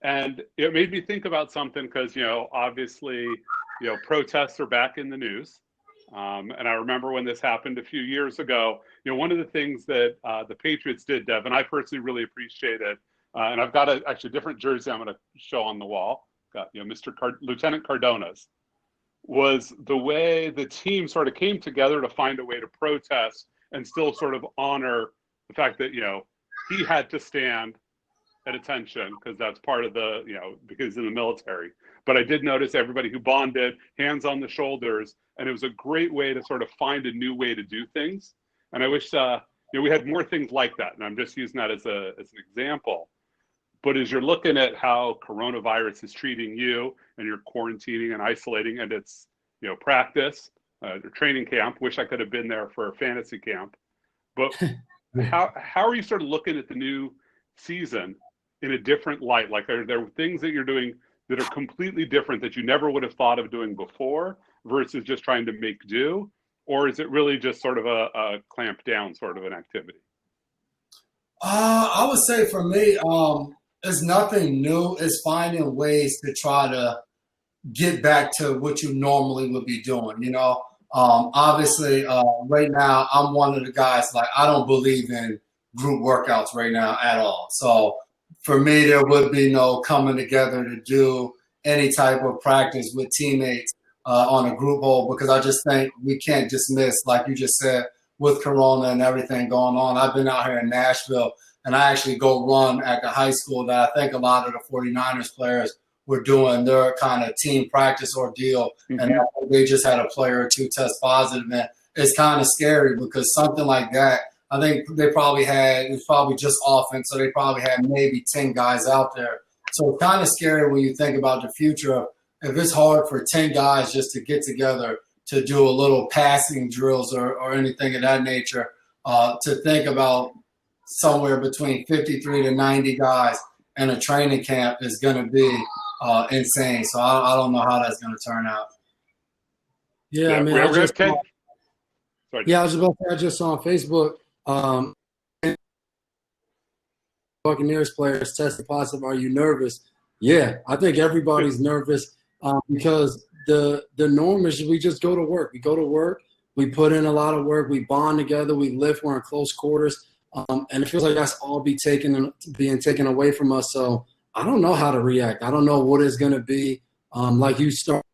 And it made me think about something because, obviously, protests are back in the news. And I remember when this happened a few years ago, one of the things that the Patriots did, Dev, and I personally really appreciate it. And I've got actually a different jersey I'm going to show on the wall. Got, Lieutenant Cardona's. Was the way the team sort of came together to find a way to protest and still sort of honor the fact that, he had to stand at attention because that's part of the, because in the military. But I did notice everybody who bonded, hands on the shoulders, and it was a great way to sort of find a new way to do things. And I wish, we had more things like that. And I'm just using that as an example. But as you're looking at how coronavirus is treating you and you're quarantining and isolating and it's, practice, or training camp, wish I could have been there for a fantasy camp. But how are you sort of looking at the new season in a different light? Like, are there things that you're doing that are completely different that you never would have thought of doing before versus just trying to make do? Or is it really just sort of a clamp down sort of an activity? I would say for me, it's nothing new. It's finding ways to try to get back to what you normally would be doing. Obviously, right now, I'm one of the guys, like, I don't believe in group workouts right now at all. So for me, there would be no coming together to do any type of practice with teammates on a group hold, because I just think we can't dismiss, like you just said, with Corona and everything going on. I've been out here in Nashville, and I actually go run at the high school that I think a lot of the 49ers players were doing their kind of team practice ordeal. Mm-hmm. And they just had a player or two test positive. And it's kind of scary because something like that, I think it was probably just offense, so they probably had maybe 10 guys out there. So it's kind of scary when you think about the future. If it's hard for 10 guys just to get together to do a little passing drills or anything of that nature, to think about somewhere between 53 to 90 guys in a training camp is going to be insane. So I don't know how that's going to turn out. Yeah, I mean, I was just about to say, I just saw on Facebook, Buccaneers players tested positive. Are you nervous? Yeah, I think everybody's nervous because the norm is we just go to work. We go to work. We put in a lot of work. We bond together. We live. We're in close quarters. And it feels like that's all being taken away from us. So I don't know how to react. I don't know what it's going to be. Like you start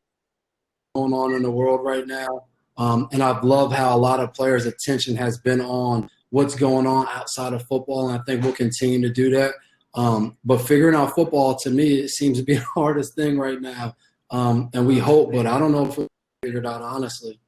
going on in the world right now. And I've loved how a lot of players' attention has been on what's going on outside of football. And I think we'll continue to do that. But figuring out football, to me, it seems to be the hardest thing right now. And we hope, but I don't know if we'll figure it out, honestly.